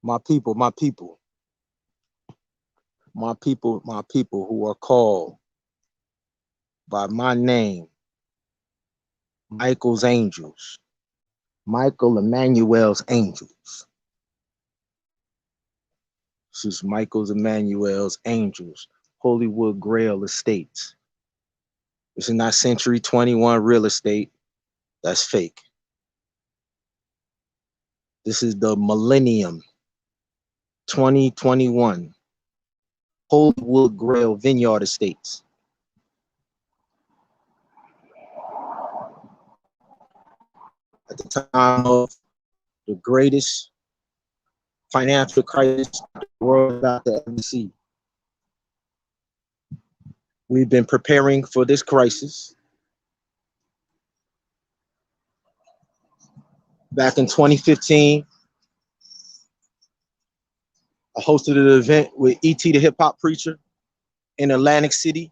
My people, my people, my people, my people who are called by my name, Michael's angels, Michael Emmanuel's angels. This is Michael's Emmanuel's angels, Holywood Grail Estates. This is not Century 21 real estate. That's fake. This is the Millennium 2021 Holywood Grail Vineyard Estates. At the time of the greatest financial crisis the world is about to ever see. We've been preparing for this crisis. Back in 2015, I hosted an event with E.T. the hip hop preacher in Atlantic City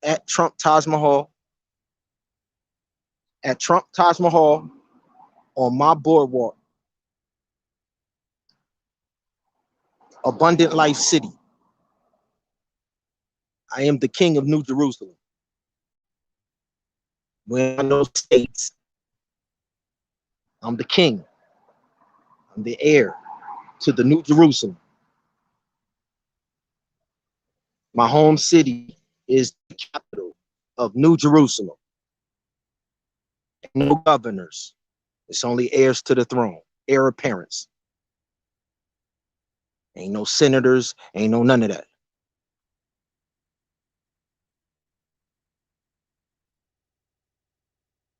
at Trump Taj Mahal. At Trump Taj Mahal on my boardwalk. Abundant Life City. I am the king of New Jerusalem. When I know states, I'm the king. I'm the heir to the New Jerusalem. My home city is the capital of New Jerusalem. No governors. It's only heirs to the throne, heir apparents. Ain't no senators, ain't no none of that.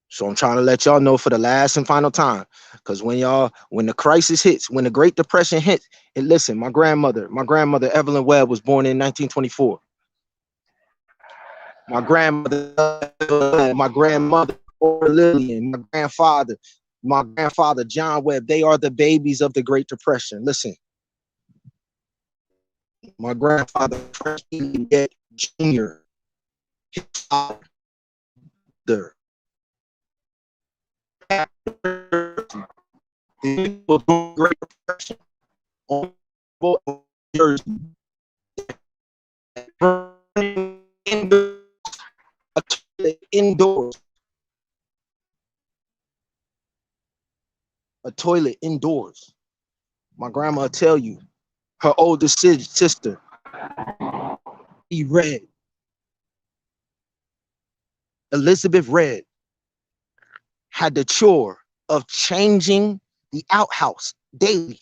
So I'm trying to let y'all know for the last and final time, because when the crisis hits, when the Great Depression hits, and listen, my grandmother Evelyn Webb was born in 1924. My grandmother Lillian, my grandfather John Webb, they are the babies of the Great Depression. Listen, my grandfather Jr., his father, the Great Depression on Jersey. Indoors. A toilet indoors. My grandma will tell you, her older sister, Elizabeth Red, had the chore of changing the outhouse daily.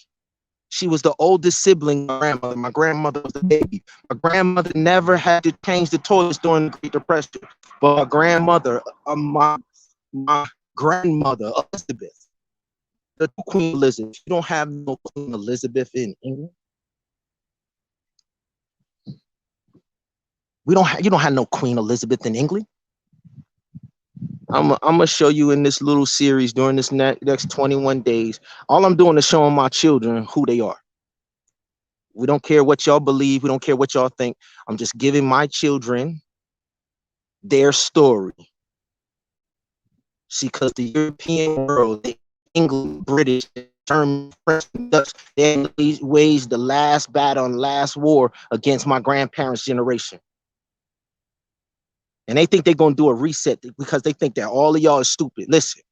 She was the oldest sibling, my grandmother. My grandmother was the baby. My grandmother never had to change the toilets during the Great Depression. But my grandmother, my grandmother, Elizabeth, the Queen Elizabeth. You don't have no Queen Elizabeth in England. You don't have no Queen Elizabeth in England. I'm gonna show you in this little series during this next 21 days. All I'm doing is showing my children who they are. We don't care what y'all believe. We don't care what y'all think. I'm just giving my children their story. See, because the European world, the English, British, German, French, Dutch, they waged the last battle and last war against my grandparents' generation. And they think they're going to do a reset because they think that all of y'all is stupid. Listen,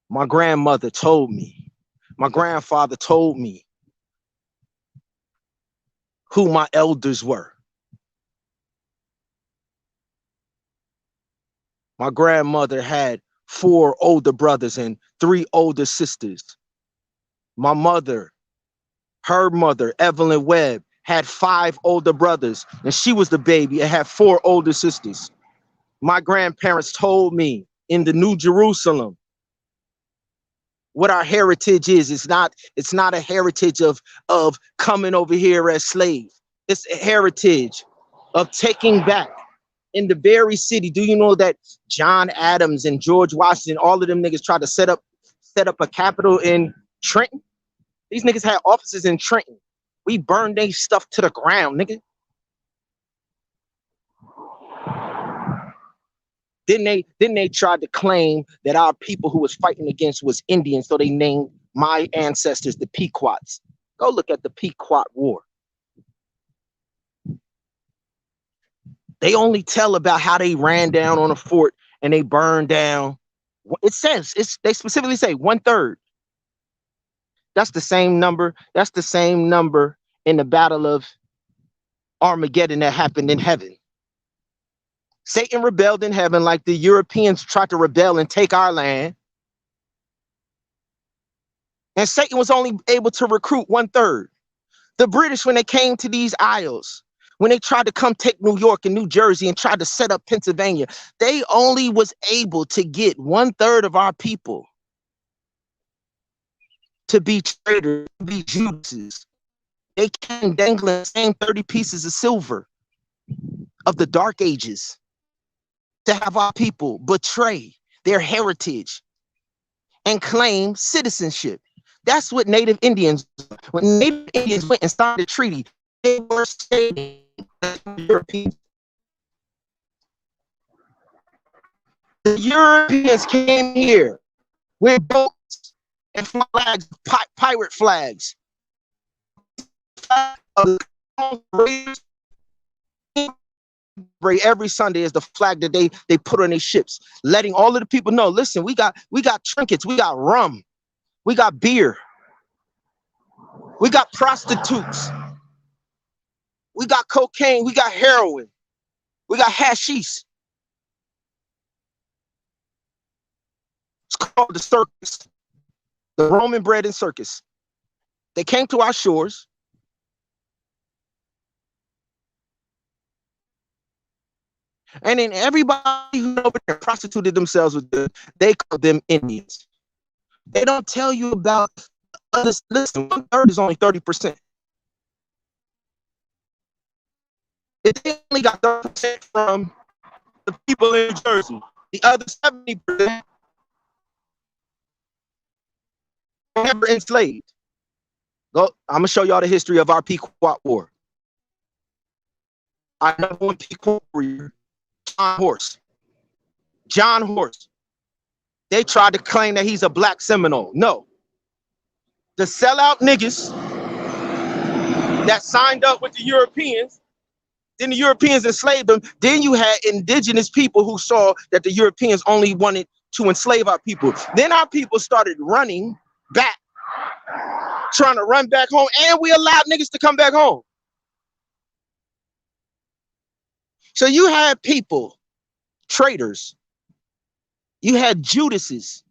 my grandmother told me, my grandfather told me who my elders were. My grandmother had 4 older brothers and 3 older sisters. My mother, her mother, Evelyn Webb, had 5 older brothers, and she was the baby and had 4 older sisters. My grandparents told me in the New Jerusalem what our heritage is. It's not a heritage of coming over here as slaves. It's a heritage of taking back in the very city. Do you know that John Adams and George Washington, all of them niggas tried to set up a capital in Trenton? These niggas had offices in Trenton. We burned their stuff to the ground, nigga. Then they tried to claim that our people who was fighting against was Indians, so they named my ancestors the Pequots. Go look at the Pequot War. They only tell about how they ran down on a fort and they burned down. It says, they specifically say 1/3. That's the same number. That's the same number in the Battle of Armageddon that happened in heaven. Satan rebelled in heaven like the Europeans tried to rebel and take our land. And Satan was only able to recruit 1/3. The British, when they came to these isles, when they tried to come take New York and New Jersey and tried to set up Pennsylvania, they only was able to get 1/3 of our people to be traitors, to be Judases. They came dangling the same 30 pieces of silver of the Dark Ages to have our people betray their heritage and claim citizenship. That's what Native Indians, when Native Indians went and signed a treaty, they were stating Europeans. The Europeans came here with boats and flags, pirate flags. Every Sunday is the flag that they put on their ships, letting all of the people know, listen, we got trinkets, we got rum, we got beer, we got prostitutes, we got cocaine, we got heroin, we got hashish. It's called the circus, the Roman bread and circus. They came to our shores. And then everybody who over there prostituted themselves with them, they call them Indians. They don't tell you about others. Listen, 1/3 is only 30%. If they only got 30% from the people in New Jersey, the other 70% were never enslaved. Go, I'm gonna show y'all the history of our Pequot War. Our number one Pequot warrior, John Horse. They tried to claim that he's a black Seminole. No. The sellout niggas that signed up with the Europeans, then the Europeans enslaved them. Then you had indigenous people who saw that the Europeans only wanted to enslave our people. Then our people started running back, trying to run back home, and we allowed niggas to come back home. So you had people, traitors, you had Judases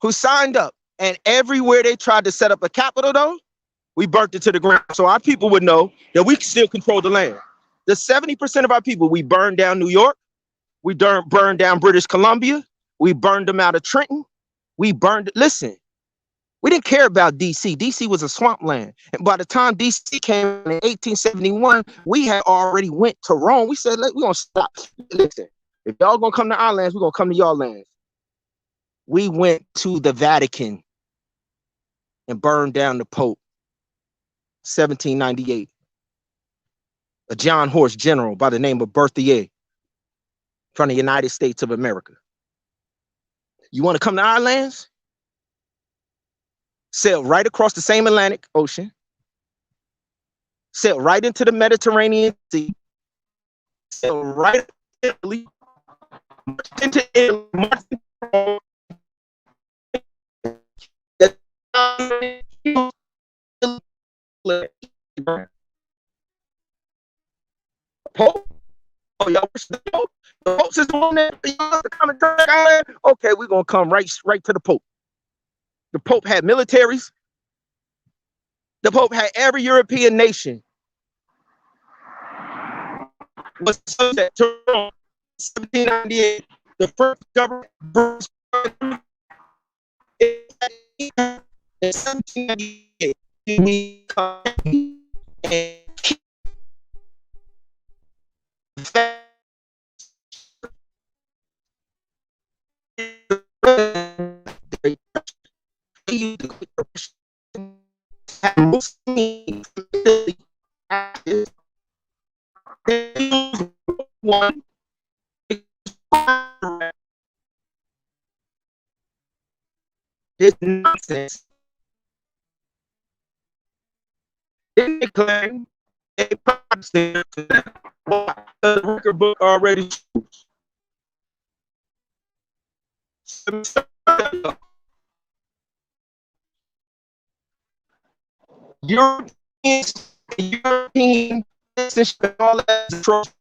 who signed up, and everywhere they tried to set up a capital, though, we burnt it to the ground. So our people would know that we still control the land. The 70% of our people, we burned down New York, we burned down British Columbia, we burned them out of Trenton, we burned, listen, we didn't care about DC. DC was a swampland. And by the time DC came in 1871, we had already went to Rome. We said, we're going to stop. Listen, if y'all going to come to our lands, we're going to come to y'all lands. We went to the Vatican and burned down the Pope, 1798. A John Horse general by the name of Berthier from the United States of America. You want to come to our lands? Sail right across the same Atlantic Ocean, sail right into the Mediterranean Sea, sail right into Italy, Pope? Oh, y'all wish the Pope? The Pope is the one that y'all to come and turn island? Okay, we're gonna come right to the Pope. The Pope had militaries. The Pope had every European nation was subject to Rome. 1798. The first government in 1798. We one this nonsense Then they claim a Protestant. Why? The record book already shows. European citizenship, all that is atrocious.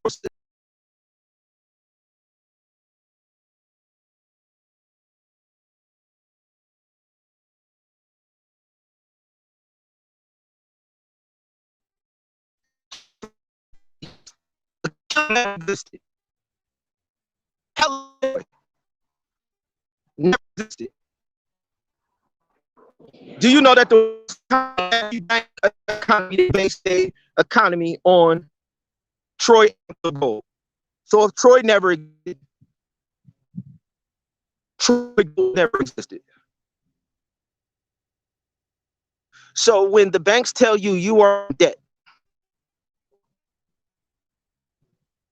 Never existed. Never existed. Do you know that the economy based a economy on Troy and gold? So if Troy never existed, Troy never existed. So when the banks tell you you are in debt,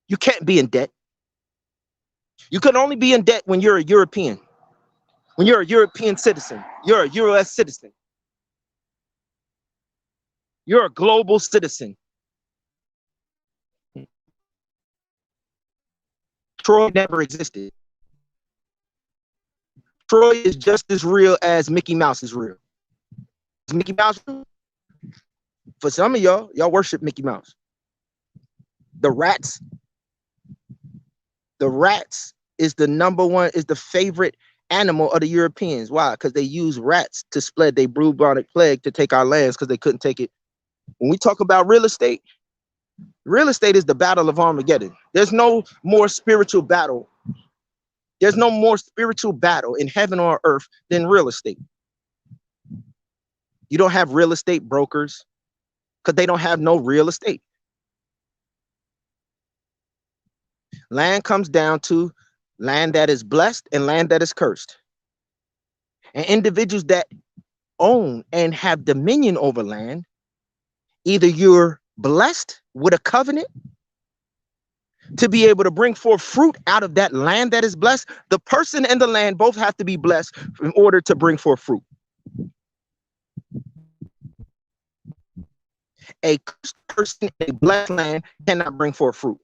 you can't be in debt. You can only be in debt when you're a European. When you're a European citizen, you're a US citizen. You're a global citizen. Troy never existed. Troy is just as real as Mickey Mouse is real. Is Mickey Mouse real? For some of y'all worship Mickey Mouse. The rats is the number one, is the favorite animal of the Europeans. Why? Because they use rats to spread their bubonic plague to take our lands because they couldn't take it. When we talk about real estate is the battle of Armageddon. There's no more spiritual battle. There's no more spiritual battle in heaven or earth than real estate. You don't have real estate brokers because they don't have no real estate. Land comes down to land that is blessed and land that is cursed. And individuals that own and have dominion over land, either you're blessed with a covenant to be able to bring forth fruit out of that land that is blessed. The person and the land both have to be blessed in order to bring forth fruit. A cursed person, a blessed land cannot bring forth fruit.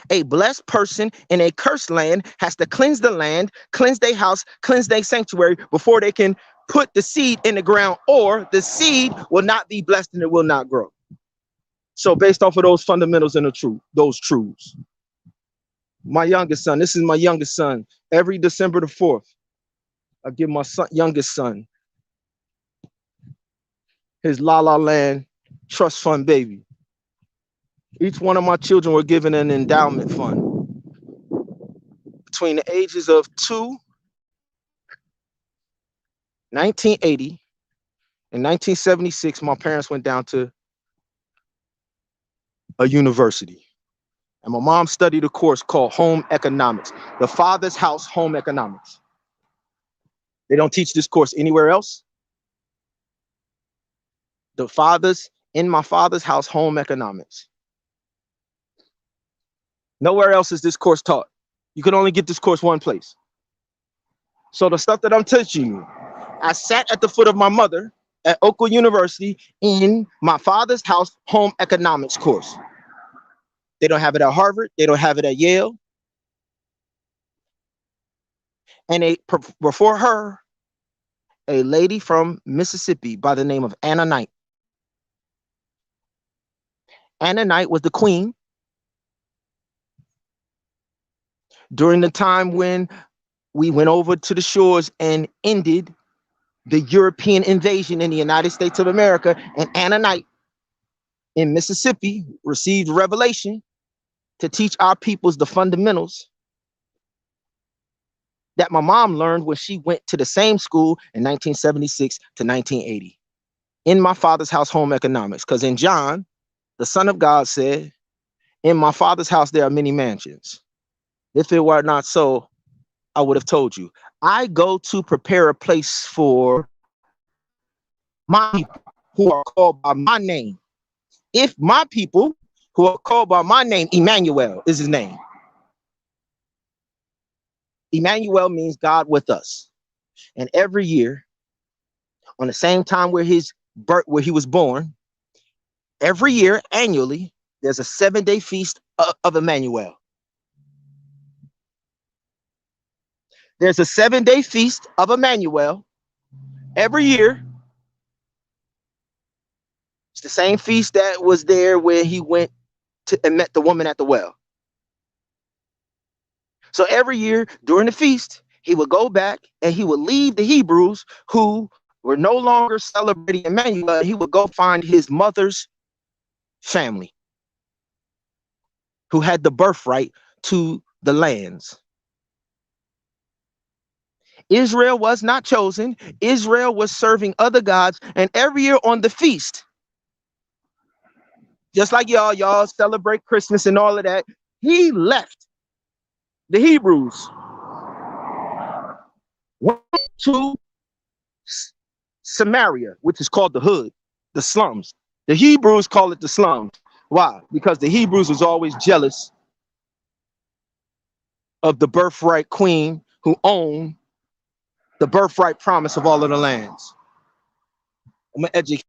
A blessed person in a cursed land has to cleanse the land, cleanse their house, cleanse their sanctuary before they can put the seed in the ground, or the seed will not be blessed and it will not grow. So based off of those fundamentals and those truths, my youngest son, this is my youngest son. Every December the 4th, I give my youngest son his La La Land trust fund baby. Each one of my children were given an endowment fund. Between the ages of 2, 1980, and 1976, my parents went down to a university. And my mom studied a course called Home Economics, the Father's House Home Economics. They don't teach this course anywhere else. In my father's house Home Economics. Nowhere else is this course taught. You can only get this course one place. So the stuff that I'm teaching you, I sat at the foot of my mother at Oakland University in my father's house Home Economics course. They don't have it at Harvard. They don't have it at Yale. And before her, a lady from Mississippi by the name of Anna Knight. Anna Knight was the queen during the time when we went over to the shores and ended the European invasion in the United States of America. And Anna Knight in Mississippi received revelation to teach our peoples the fundamentals that my mom learned when she went to the same school in 1976 to 1980 in my father's house Home Economics. Because in John, the Son of God said, in my father's house there are many mansions. If it were not so, I would have told you. I go to prepare a place for my people who are called by my name. If my people who are called by my name, Emmanuel is his name. Emmanuel means God with us. And every year, on the same time where his where he was born, every year, annually, there's a 7-day feast of Emmanuel. There's a 7-day feast of Emmanuel every year. It's the same feast that was there when he went to and met the woman at the well. So every year during the feast, he would go back and he would leave the Hebrews who were no longer celebrating Emmanuel. He would go find his mother's family who had the birthright to the lands. Israel was not chosen. Israel was serving other gods. And every year on the feast, just like y'all celebrate Christmas and all of that, he left the Hebrews, went to Samaria, which is called the hood, the slums. The Hebrews call it the slums. Why? Because the Hebrews was always jealous of the birthright queen who owned the birthright promise of all of the lands. I'm gonna educate